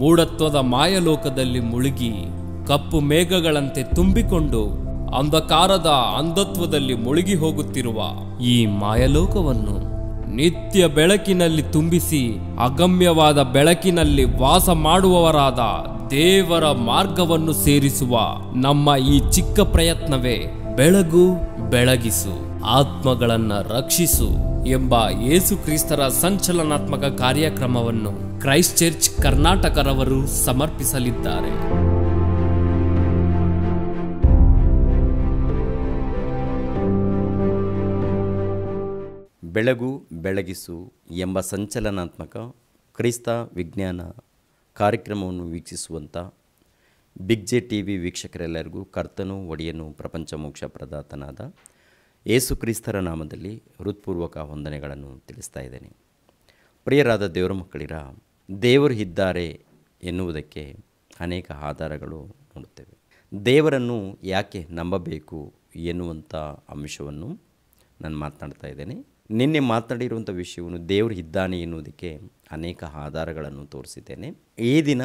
ಮೂಢತ್ವದ ಮಾಯಲೋಕದಲ್ಲಿ ಮುಳುಗಿ ಕಪ್ಪು ಮೇಘಗಳಂತೆ ತುಂಬಿಕೊಂಡು ಅಂಧಕಾರದ ಅಂಧತ್ವದಲ್ಲಿ ಮುಳುಗಿ ಹೋಗುತ್ತಿರುವ ಈ ಮಾಯಲೋಕವನ್ನು ನಿತ್ಯ ಬೆಳಕಿನಲ್ಲಿ ತುಂಬಿಸಿ ಅಗಮ್ಯವಾದ ಬೆಳಕಿನಲ್ಲಿ ವಾಸ ಮಾಡುವವರಾದ ದೇವರ ಮಾರ್ಗವನ್ನು ಸೇರಿಸುವ ನಮ್ಮ ಈ ಚಿಕ್ಕ ಪ್ರಯತ್ನವೇ ಬೆಳಗು ಬೆಳಗಿಸು ಆತ್ಮಗಳನ್ನ ರಕ್ಷಿಸು ಎಂಬ ಯೇಸು ಕ್ರಿಸ್ತರ ಸಂಚಲನಾತ್ಮಕ ಕಾರ್ಯಕ್ರಮವನ್ನು ಕ್ರೈಸ್ಟ್ ಚರ್ಚ್ ಕರ್ನಾಟಕರವರು ಸಮರ್ಪಿಸಲಿದ್ದಾರೆ. ಬೆಳಗು ಬೆಳಗಿಸು ಎಂಬ ಸಂಚಲನಾತ್ಮಕ ಕ್ರಿಸ್ತ ವಿಜ್ಞಾನ ಕಾರ್ಯಕ್ರಮವನ್ನು ವೀಕ್ಷಿಸುವಂಥ ಬಿಗ್ ಜೆ ಟಿ ವಿ ವೀಕ್ಷಕರೆಲ್ಲರಿಗೂ ಕರ್ತನು ಒಡೆಯನು ಪ್ರಪಂಚ ಮೋಕ್ಷ ಪ್ರದಾತನಾದ ಯೇಸು ಕ್ರಿಸ್ತರ ನಾಮದಲ್ಲಿ ಹೃತ್ಪೂರ್ವಕ ವಂದನೆಗಳನ್ನು ತಿಳಿಸ್ತಾ ಇದ್ದೇನೆ. ಪ್ರಿಯರಾದ ದೇವರ ಮಕ್ಕಳಿರ, ದೇವರು ಇದ್ದಾರೆ ಎನ್ನುವುದಕ್ಕೆ ಅನೇಕ ಆಧಾರಗಳು ನೋಡುತ್ತೇವೆ. ದೇವರನ್ನು ಯಾಕೆ ನಂಬಬೇಕು ಎನ್ನುವಂಥ ಅಂಶವನ್ನು ನಾನು ಮಾತನಾಡ್ತಾ ಇದ್ದೇನೆ. ನಿನ್ನೆ ಮಾತನಾಡಿರುವಂಥ ವಿಷಯವನ್ನು ದೇವರು ಇದ್ದಾನೆ ಎನ್ನುವುದಕ್ಕೆ ಅನೇಕ ಆಧಾರಗಳನ್ನು ತೋರಿಸಿದ್ದೇನೆ. ಈ ದಿನ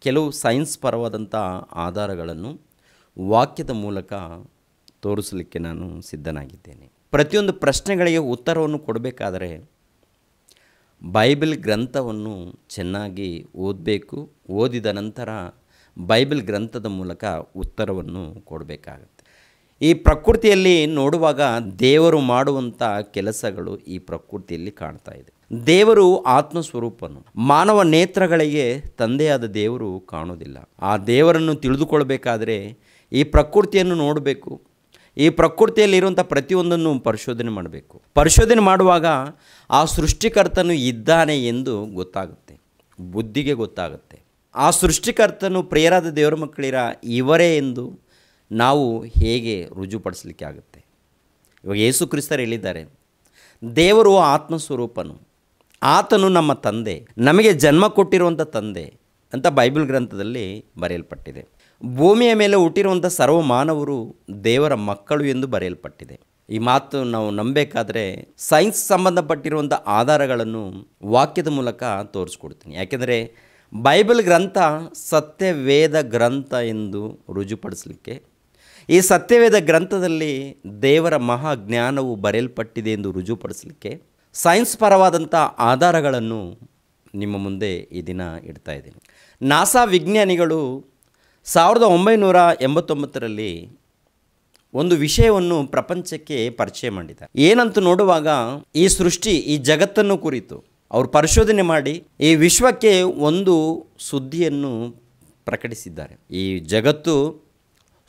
ಕೆಲವು ಸೈನ್ಸ್ ಪರವಾದಂಥ ಆಧಾರಗಳನ್ನು ವಾಕ್ಯದ ಮೂಲಕ ತೋರಿಸಲಿಕ್ಕೆ ನಾನು ಸಿದ್ಧನಾಗಿದ್ದೇನೆ. ಪ್ರತಿಯೊಂದು ಪ್ರಶ್ನೆಗಳಿಗೆ ಉತ್ತರವನ್ನು ಕೊಡಬೇಕಾದರೆ ಬೈಬಲ್ ಗ್ರಂಥವನ್ನು ಚೆನ್ನಾಗಿ ಓದಬೇಕು. ಓದಿದ ನಂತರ ಬೈಬಲ್ ಗ್ರಂಥದ ಮೂಲಕ ಉತ್ತರವನ್ನು ಕೊಡಬೇಕಾಗುತ್ತೆ. ಈ ಪ್ರಕೃತಿಯಲ್ಲಿ ನೋಡುವಾಗ ದೇವರು ಮಾಡುವಂಥ ಕೆಲಸಗಳು ಈ ಪ್ರಕೃತಿಯಲ್ಲಿ ಕಾಣ್ತಾ ಇದೆ. ದೇವರು ಆತ್ಮಸ್ವರೂಪನು. ಮಾನವ ನೇತ್ರಗಳಿಗೆ ತಂದೆಯಾದ ದೇವರು ಕಾಣೋದಿಲ್ಲ. ಆ ದೇವರನ್ನು ತಿಳಿದುಕೊಳ್ಬೇಕಾದ್ರೆ ಈ ಪ್ರಕೃತಿಯನ್ನು ನೋಡಬೇಕು. ಈ ಪ್ರಕೃತಿಯಲ್ಲಿರುವಂಥ ಪ್ರತಿಯೊಂದನ್ನು ಪರಿಶೋಧನೆ ಮಾಡಬೇಕು. ಪರಿಶೋಧನೆ ಮಾಡುವಾಗ ಆ ಸೃಷ್ಟಿಕರ್ತನು ಇದ್ದಾನೆ ಎಂದು ಗೊತ್ತಾಗುತ್ತೆ, ಬುದ್ಧಿಗೆ ಗೊತ್ತಾಗುತ್ತೆ. ಆ ಸೃಷ್ಟಿಕರ್ತನು ಪ್ರಿಯರಾದ ದೇವರ ಮಕ್ಕಳಿರ ಇವರೇ ಎಂದು ನಾವು ಹೇಗೆ ರುಜುಪಡಿಸಲಿಕ್ಕೆ ಆಗುತ್ತೆ? ಇವಾಗ ಯೇಸು ಕ್ರಿಸ್ತರು ಹೇಳಿದ್ದಾರೆ, ದೇವರು ಆತ್ಮಸ್ವರೂಪನು, ಆತನು ನಮ್ಮ ತಂದೆ, ನಮಗೆ ಜನ್ಮ ಕೊಟ್ಟಿರುವಂಥ ತಂದೆ ಅಂತ ಬೈಬಲ್ ಗ್ರಂಥದಲ್ಲಿ ಬರೆಯಲ್ಪಟ್ಟಿದೆ. ಭೂಮಿಯ ಮೇಲೆ ಹುಟ್ಟಿರುವಂಥ ಸರ್ವ ಮಾನವರು ದೇವರ ಮಕ್ಕಳು ಎಂದು ಬರೆಯಲ್ಪಟ್ಟಿದೆ. ಈ ಮಾತು ನಾವು ನಂಬಬೇಕಾದ್ರೆ ಸೈನ್ಸ್ ಸಂಬಂಧಪಟ್ಟಿರುವಂಥ ಆಧಾರಗಳನ್ನು ವಾಕ್ಯದ ಮೂಲಕ ತೋರಿಸ್ಕೊಡ್ತೀನಿ. ಯಾಕೆಂದರೆ ಬೈಬಲ್ ಗ್ರಂಥ ಸತ್ಯವೇದ ಗ್ರಂಥ ಎಂದು ರುಜುಪಡಿಸಲಿಕ್ಕೆ, ಈ ಸತ್ಯವೇದ ಗ್ರಂಥದಲ್ಲಿ ದೇವರ ಮಹಾಜ್ಞಾನವು ಬರೆಯಲ್ಪಟ್ಟಿದೆ ಎಂದು ರುಜುಪಡಿಸಲಿಕ್ಕೆ ಸೈನ್ಸ್ ಪರವಾದಂಥ ಆಧಾರಗಳನ್ನು ನಿಮ್ಮ ಮುಂದೆ ಈ ದಿನ ಇಡ್ತಾ ಇದ್ದೀನಿ. ನಾಸಾ ವಿಜ್ಞಾನಿಗಳು 1989ರಲ್ಲಿ ಒಂದು ವಿಷಯವನ್ನು ಪ್ರಪಂಚಕ್ಕೆ ಪರಿಚಯ ಮಾಡಿದ್ದಾರೆ. ಏನಂತ ನೋಡುವಾಗ ಈ ಸೃಷ್ಟಿ, ಈ ಜಗತ್ತನ್ನು ಕುರಿತು ಅವರು ಪರಿಶೋಧನೆ ಮಾಡಿ ಈ ವಿಶ್ವಕ್ಕೆ ಒಂದು ಸುದ್ದಿಯನ್ನು ಪ್ರಕಟಿಸಿದ್ದಾರೆ. ಈ ಜಗತ್ತು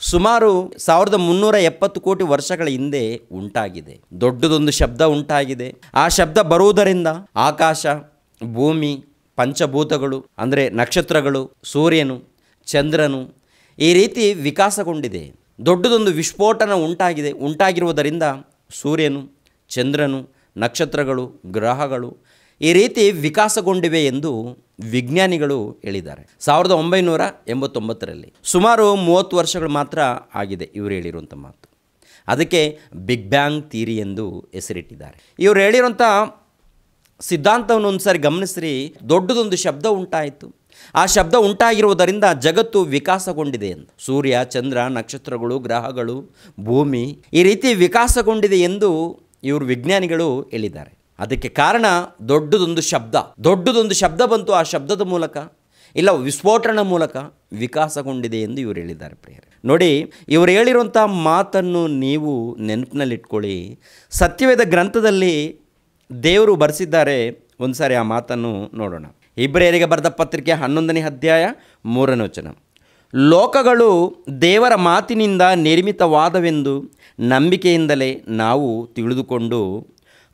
ಸುಮಾರು 1370 ಕೋಟಿ ವರ್ಷಗಳ ಹಿಂದೆ ಉಂಟಾಗಿದೆ. ದೊಡ್ಡದೊಂದು ಶಬ್ದ ಉಂಟಾಗಿದೆ. ಆ ಶಬ್ದ ಬರುವುದರಿಂದ ಆಕಾಶ, ಭೂಮಿ, ಪಂಚಭೂತಗಳು ಅಂದರೆ ನಕ್ಷತ್ರಗಳು, ಸೂರ್ಯನು, ಚಂದ್ರನು ಈ ರೀತಿ ವಿಕಾಸಗೊಂಡಿದೆ. ದೊಡ್ಡದೊಂದು ವಿಸ್ಫೋಟನ ಉಂಟಾಗಿರುವುದರಿಂದ ಸೂರ್ಯನು, ಚಂದ್ರನು, ನಕ್ಷತ್ರಗಳು, ಗ್ರಹಗಳು ಈ ರೀತಿ ವಿಕಾಸಗೊಂಡಿವೆ ಎಂದು ವಿಜ್ಞಾನಿಗಳು ಹೇಳಿದ್ದಾರೆ. 1989ರಲ್ಲಿ ಸುಮಾರು 30 ವರ್ಷಗಳು ಮಾತ್ರ ಆಗಿದೆ ಇವರು ಹೇಳಿರುವಂಥ ಮಾತು. ಅದಕ್ಕೆ ಬಿಗ್ ಬ್ಯಾಂಗ್ ಥಿಯರಿ ಎಂದು ಹೆಸರಿಟ್ಟಿದ್ದಾರೆ. ಇವರು ಹೇಳಿರುವಂಥ ಸಿದ್ಧಾಂತವನ್ನು ಒಂದು ಸಾರಿ ಗಮನಿಸ್ರಿ. ದೊಡ್ಡದೊಂದು ಶಬ್ದ ಉಂಟಾಯಿತು. ಆ ಶಬ್ದ ಉಂಟಾಗಿರುವುದರಿಂದ ಜಗತ್ತು ವಿಕಾಸಗೊಂಡಿದೆ ಎಂದು. ಸೂರ್ಯ, ಚಂದ್ರ, ನಕ್ಷತ್ರಗಳು, ಗ್ರಹಗಳು, ಭೂಮಿ ಈ ರೀತಿ ವಿಕಾಸಗೊಂಡಿದೆ ಎಂದು ಇವರು ವಿಜ್ಞಾನಿಗಳು ಹೇಳಿದ್ದಾರೆ. ಅದಕ್ಕೆ ಕಾರಣ ದೊಡ್ಡದೊಂದು ಶಬ್ದ ಬಂತು. ಆ ಶಬ್ದದ ಮೂಲಕ ಇಲ್ಲ ವಿಸ್ಫೋಟನ ಮೂಲಕ ವಿಕಾಸಗೊಂಡಿದೆ ಎಂದು ಇವರು ಹೇಳಿದ್ದಾರೆ. ಪ್ರಿಯರೇ ನೋಡಿ, ಇವರು ಹೇಳಿರುವಂಥ ಮಾತನ್ನು ನೀವು ನೆನಪಿನಲ್ಲಿಟ್ಕೊಳ್ಳಿ. ಸತ್ಯವೇದ ಗ್ರಂಥದಲ್ಲಿ ದೇವರು ಬರೆಸಿದ್ದಾರೆ. ಒಂದು ಸಾರಿ ಆ ಮಾತನ್ನು ನೋಡೋಣ. ಇಬ್ರಿಯರಿಗೆ ಬರೆದ ಪತ್ರಿಕೆ 11ನೇ ಅಧ್ಯಾಯ 3ನೇ ವಚನ. ಲೋಕಗಳು ದೇವರ ಮಾತಿನಿಂದ ನಿರ್ಮಿತವಾದವೆಂದು ನಂಬಿಕೆಯಿಂದಲೇ ನಾವು ತಿಳಿದುಕೊಂಡು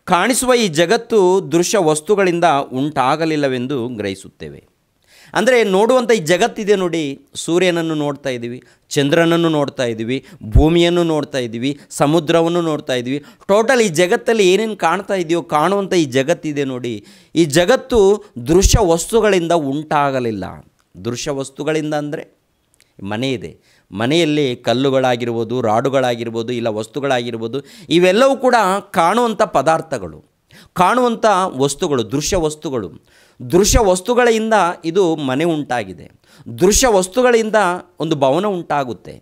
ಕಾಣಿಸುವ ಈ ಜಗತ್ತು ದೃಶ್ಯ ವಸ್ತುಗಳಿಂದ ಉಂಟಾಗಲಿಲ್ಲವೆಂದು ಗ್ರಹಿಸುತ್ತೇವೆ. ಅಂದರೆ ನೋಡುವಂಥ ಈ ಜಗತ್ತಿದೆ ನೋಡಿ, ಸೂರ್ಯನನ್ನು ನೋಡ್ತಾ ಇದ್ದೀವಿ, ಚಂದ್ರನನ್ನು ನೋಡ್ತಾ ಇದ್ದೀವಿ, ಭೂಮಿಯನ್ನು ನೋಡ್ತಾ ಇದ್ದೀವಿ, ಸಮುದ್ರವನ್ನು ನೋಡ್ತಾ ಇದ್ದೀವಿ. ಟೋಟಲ್ ಈ ಜಗತ್ತಲ್ಲಿ ಏನೇನು ಕಾಣ್ತಾ ಇದೆಯೋ ಕಾಣುವಂಥ ಈ ಜಗತ್ತಿದೆ ನೋಡಿ, ಈ ಜಗತ್ತು ದೃಶ್ಯ ವಸ್ತುಗಳಿಂದ ಉಂಟಾಗಲಿಲ್ಲ. ದೃಶ್ಯ ವಸ್ತುಗಳಿಂದ ಅಂದರೆ ಮನೆ ಇದೆ, ಮನೆಯಲ್ಲಿ ಕಲ್ಲುಗಳಾಗಿರ್ಬೋದು, ರಾಡುಗಳಾಗಿರ್ಬೋದು, ಇಲ್ಲ ವಸ್ತುಗಳಾಗಿರ್ಬೋದು, ಇವೆಲ್ಲವೂ ಕೂಡ ಕಾಣುವಂಥ ಪದಾರ್ಥಗಳು, ಕಾಣುವಂಥ ವಸ್ತುಗಳು, ದೃಶ್ಯ ವಸ್ತುಗಳು. ದೃಶ್ಯ ವಸ್ತುಗಳಿಂದ ಇದು ಮನೆ ಉಂಟಾಗಿದೆ, ದೃಶ್ಯ ವಸ್ತುಗಳಿಂದ ಒಂದು ಭವನ ಉಂಟಾಗುತ್ತೆ,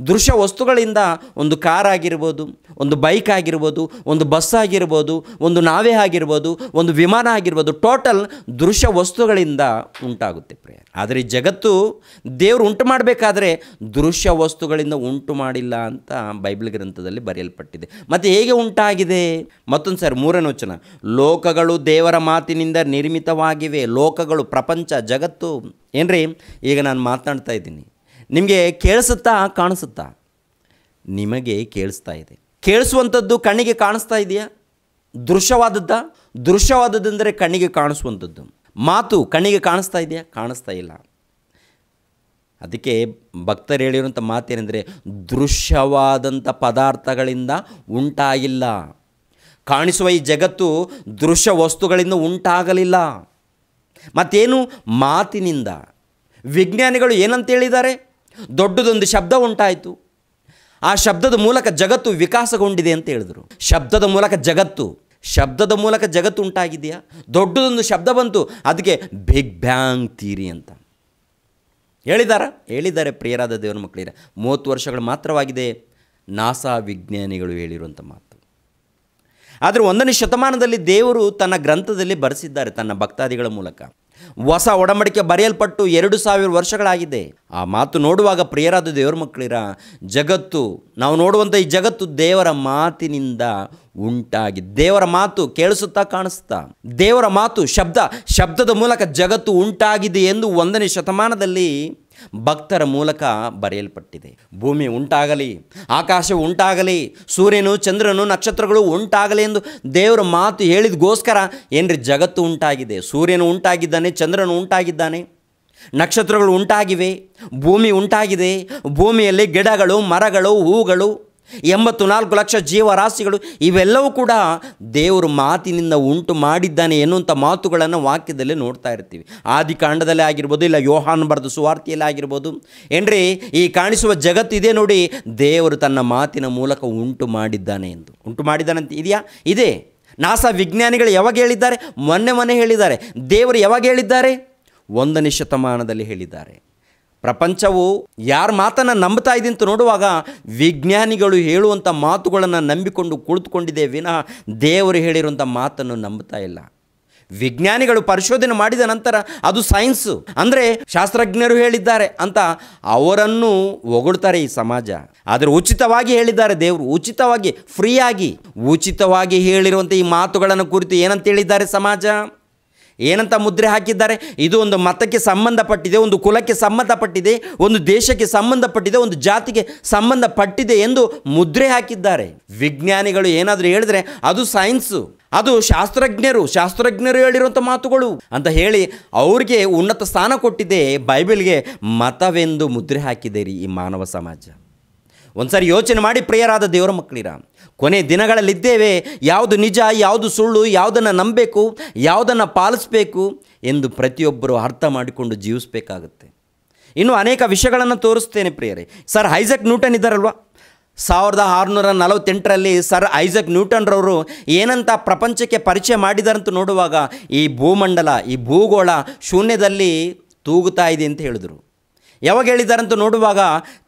ದೃಶ್ಯ ವಸ್ತುಗಳಿಂದ ಒಂದು ಕಾರ್ ಆಗಿರ್ಬೋದು, ಒಂದು ಬೈಕ್ ಆಗಿರ್ಬೋದು, ಒಂದು ಬಸ್ ಆಗಿರ್ಬೋದು, ಒಂದು ನಾವೆ ಆಗಿರ್ಬೋದು, ಒಂದು ವಿಮಾನ ಆಗಿರ್ಬೋದು, ಟೋಟಲ್ ದೃಶ್ಯ ವಸ್ತುಗಳಿಂದ ಉಂಟಾಗುತ್ತೆ ಪ್ರಿಯ. ಆದರೆ ಈ ಜಗತ್ತು ದೇವರು ಉಂಟು ಮಾಡಬೇಕಾದ್ರೆ ದೃಶ್ಯ ವಸ್ತುಗಳಿಂದ ಉಂಟು ಮಾಡಿಲ್ಲ ಅಂತ ಬೈಬಲ್ ಗ್ರಂಥದಲ್ಲಿ ಬರೆಯಲ್ಪಟ್ಟಿದೆ. ಮತ್ತು ಹೇಗೆ ಉಂಟಾಗಿದೆ? ಮತ್ತೊಂದು ಸಾರಿ 3ನೇ ವಚನ, ಲೋಕಗಳು ದೇವರ ಮಾತಿನಿಂದ ನಿರ್ಮಿತವಾಗಿವೆ. ಲೋಕಗಳು, ಪ್ರಪಂಚ, ಜಗತ್ತು ಏನ್ರಿ, ಈಗ ನಾನು ಮಾತನಾಡ್ತಾ ಇದ್ದೀನಿ, ನಿಮಗೆ ಕೇಳಿಸುತ್ತಾ ಕಾಣಿಸುತ್ತಾ? ನಿಮಗೆ ಕೇಳಿಸ್ತಾ ಇದೆ. ಕೇಳಿಸುವಂಥದ್ದು ಕಣ್ಣಿಗೆ ಕಾಣಿಸ್ತಾ ಇದೆಯಾ? ದೃಶ್ಯವಾದದ್ದೆಂದರೆ ಕಣ್ಣಿಗೆ ಕಾಣಿಸುವಂಥದ್ದು. ಮಾತು ಕಣ್ಣಿಗೆ ಕಾಣಿಸ್ತಾ ಇದೆಯಾ? ಕಾಣಿಸ್ತಾ ಇಲ್ಲ. ಅದಕ್ಕೆ ಭಕ್ತರು ಹೇಳಿರುವಂಥ ಮಾತೇನೆಂದರೆ, ದೃಶ್ಯವಾದಂಥ ಪದಾರ್ಥಗಳಿಂದ ಉಂಟಾಗಿಲ್ಲ. ಕಾಣಿಸುವ ಈ ಜಗತ್ತು ದೃಶ್ಯ ವಸ್ತುಗಳಿಂದ ಉಂಟಾಗಲಿಲ್ಲ. ಮತ್ತೇನು? ಮಾತಿನಿಂದ. ವಿಜ್ಞಾನಿಗಳು ಏನಂತ ಹೇಳಿದ್ದಾರೆ? ದೊಡ್ಡದೊಂದು ಶಬ್ದ ಉಂಟಾಯಿತು, ಆ ಶಬ್ದದ ಮೂಲಕ ಜಗತ್ತು ವಿಕಾಸಗೊಂಡಿದೆ ಅಂತ ಹೇಳಿದರು. ಶಬ್ದದ ಮೂಲಕ ಜಗತ್ತು ಉಂಟಾಗಿದೆಯಾ? ದೊಡ್ಡದೊಂದು ಶಬ್ದ ಬಂತು, ಅದಕ್ಕೆ ಬಿಗ್ ಬ್ಯಾಂಗ್ ಥಿಯರಿ ಅಂತ ಹೇಳಿದ್ದಾರೆ ಪ್ರಿಯರಾದ ದೇವರ ಮಕ್ಕಳಿರ. 30 ವರ್ಷಗಳು ಮಾತ್ರವಾಗಿದೆ ನಾಸಾ ವಿಜ್ಞಾನಿಗಳು ಹೇಳಿರುವಂಥ ಮಾತು. ಆದರೆ 1ನೇ ಶತಮಾನದಲ್ಲಿ ದೇವರು ತನ್ನ ಗ್ರಂಥದಲ್ಲಿ ಬರೆಸಿದ್ದಾರೆ ತನ್ನ ಭಕ್ತಾದಿಗಳ ಮೂಲಕ. ಹೊಸ ಒಡಂಬಡಿಕೆ ಬರೆಯಲ್ಪಟ್ಟು 2000 ವರ್ಷಗಳಾಗಿದೆ. ಆ ಮಾತು ನೋಡುವಾಗ ಪ್ರಿಯರಾದ ದೇವರ ಮಕ್ಕಳಿರ, ಜಗತ್ತು, ನಾವು ನೋಡುವಂಥ ಈ ಜಗತ್ತು ದೇವರ ಮಾತಿನಿಂದ ಉಂಟಾಗಿ. ದೇವರ ಮಾತು ಕೇಳಿಸುತ್ತಾ ಕಾಣಿಸ್ತಾ? ದೇವರ ಮಾತು, ಶಬ್ದದ ಮೂಲಕ ಜಗತ್ತು ಉಂಟಾಗಿದೆ ಎಂದು 1ನೇ ಶತಮಾನದಲ್ಲಿ ಭಕ್ತರ ಮೂಲಕ ಬರೆಯಲ್ಪಟ್ಟಿದೆ. ಭೂಮಿ ಉಂಟಾಗಲಿ, ಆಕಾಶ ಉಂಟಾಗಲಿ, ಸೂರ್ಯನು, ಚಂದ್ರನು, ನಕ್ಷತ್ರಗಳು ಉಂಟಾಗಲಿ ಎಂದು ದೇವರ ಮಾತು ಹೇಳಿದಗೋಸ್ಕರ ಏನ್ರಿ ಜಗತ್ತು ಉಂಟಾಗಿದೆ. ಸೂರ್ಯನು ಉಂಟಾಗಿದ್ದಾನೆ, ಚಂದ್ರನು ಉಂಟಾಗಿದ್ದಾನೆ, ನಕ್ಷತ್ರಗಳು ಉಂಟಾಗಿವೆ, ಭೂಮಿ ಉಂಟಾಗಿದೆ. ಭೂಮಿಯಲ್ಲಿ ಗಿಡಗಳು, ಮರಗಳು, ಹೂಗಳು, 84 ಲಕ್ಷ ಜೀವರಾಶಿಗಳು ಇವೆಲ್ಲವೂ ಕೂಡ ದೇವರು ಮಾತಿನಿಂದ ಉಂಟು ಮಾಡಿದ್ದಾನೆ ಎನ್ನುವಂಥ ಮಾತುಗಳನ್ನು ವಾಕ್ಯದಲ್ಲಿ ನೋಡ್ತಾ ಇರ್ತೀವಿ. ಆದಿಕಾಂಡದಲ್ಲೇ ಆಗಿರ್ಬೋದು, ಇಲ್ಲ ಯೋಹಾನ್ ಬರೆದ ಸುವಾರ್ತೆಯಲ್ಲಿ ಆಗಿರ್ಬೋದು. ಏನ್ರಿ, ಈ ಕಾಣಿಸುವ ಜಗತ್ತು ಇದೆ ನೋಡಿ, ದೇವರು ತನ್ನ ಮಾತಿನ ಮೂಲಕ ಉಂಟು ಮಾಡಿದ್ದಾನೆ ಎಂದು. ಉಂಟು ಮಾಡಿದ್ದಾನಂತ ಇದೆಯಾ? ಇದೆ. ನಾಸಾ ವಿಜ್ಞಾನಿಗಳು ಯಾವಾಗ ಹೇಳಿದ್ದಾರೆ? ಮೊನ್ನೆ ಹೇಳಿದ್ದಾರೆ. ದೇವರು ಯಾವಾಗ ಹೇಳಿದ್ದಾರೆ? 1ನೇ ಶತಮಾನದಲ್ಲಿ ಹೇಳಿದ್ದಾರೆ. ಪ್ರಪಂಚವು ಯಾರ ಮಾತನ್ನು ನಂಬ್ತಾ ಇದೆ ಅಂತ ನೋಡುವಾಗ ವಿಜ್ಞಾನಿಗಳು ಹೇಳುವಂಥ ಮಾತುಗಳನ್ನು ನಂಬಿಕೊಂಡು ಕುಳಿತುಕೊಂಡಿದೆ ವಿನಃ ದೇವರು ಹೇಳಿರುವಂಥ ಮಾತನ್ನು ನಂಬ್ತಾ ಇಲ್ಲ. ವಿಜ್ಞಾನಿಗಳು ಪರಿಶೋಧನೆ ಮಾಡಿದ ನಂತರ ಅದು ಸೈನ್ಸು, ಅಂದರೆ ಶಾಸ್ತ್ರಜ್ಞರು ಹೇಳಿದ್ದಾರೆ ಅಂತ ಅವರನ್ನು ಹೊಗಳ್ತಾರೆ ಈ ಸಮಾಜ. ಆದರೆ ಉಚಿತವಾಗಿ ಹೇಳಿದ್ದಾರೆ ದೇವರು, ಉಚಿತವಾಗಿ ಹೇಳಿರುವಂಥ ಈ ಮಾತುಗಳನ್ನು ಕುರಿತು ಏನಂತ ಹೇಳಿದ್ದಾರೆ ಸಮಾಜ? ಏನಂತ ಮುದ್ರೆ ಹಾಕಿದ್ದಾರೆ? ಇದು ಒಂದು ಮತಕ್ಕೆ ಸಂಬಂಧಪಟ್ಟಿದೆ, ಒಂದು ಕುಲಕ್ಕೆ ಸಂಬಂಧಪಟ್ಟಿದೆ, ಒಂದು ದೇಶಕ್ಕೆ ಸಂಬಂಧಪಟ್ಟಿದೆ, ಒಂದು ಜಾತಿಗೆ ಸಂಬಂಧಪಟ್ಟಿದೆ ಎಂದು ಮುದ್ರೆ ಹಾಕಿದ್ದಾರೆ. ವಿಜ್ಞಾನಿಗಳು ಏನಾದರೂ ಹೇಳಿದ್ರೆ ಅದು ಸೈನ್ಸು, ಅದು ಶಾಸ್ತ್ರಜ್ಞರು ಹೇಳಿರುವಂಥ ಮಾತುಗಳು ಅಂತ ಹೇಳಿ ಅವ್ರಿಗೆ ಉನ್ನತ ಸ್ಥಾನ ಕೊಟ್ಟಿದೆ. ಬೈಬಲ್ಗೆ ಮತವೆಂದು ಮುದ್ರೆ ಹಾಕಿದೆ ಈ ಮಾನವ ಸಮಾಜ. ಒಂದ್ಸಾರಿ ಯೋಚನೆ ಮಾಡಿ ಪ್ರಿಯರಾದ ದೇವರ ಮಕ್ಕಳಿರ, ಕೊನೆ ದಿನಗಳಲ್ಲಿದ್ದೇವೆ. ಯಾವುದು ನಿಜ, ಯಾವುದು ಸುಳ್ಳು, ಯಾವುದನ್ನು ನಂಬಬೇಕು, ಯಾವುದನ್ನು ಪಾಲಿಸಬೇಕು ಎಂದು ಪ್ರತಿಯೊಬ್ಬರು ಅರ್ಥ ಮಾಡಿಕೊಂಡು ಜೀವಿಸಬೇಕಾಗುತ್ತೆ. ಇನ್ನು ಅನೇಕ ವಿಷಯಗಳನ್ನು ತೋರಿಸ್ತೇನೆ ಪ್ರಿಯರೇ. ಸರ್ ಐಸಕ್ ನ್ಯೂಟನ್ ಇದ್ದಾರಲ್ವ, 1648ರಲ್ಲಿ ಸರ್ ಐಸಕ್ ನ್ಯೂಟನ್ರವರು ಏನಂತ ಪ್ರಪಂಚಕ್ಕೆ ಪರಿಚಯ ಮಾಡಿದಾರಂತ ನೋಡುವಾಗ ಈ ಭೂಮಂಡಲ, ಈ ಭೂಗೋಳ ಶೂನ್ಯದಲ್ಲಿ ತೂಗುತ್ತಾ ಇದೆ ಅಂತ ಹೇಳಿದರು. ಯಾವಾಗ ಹೇಳಿದಾರಂತ ನೋಡುವಾಗ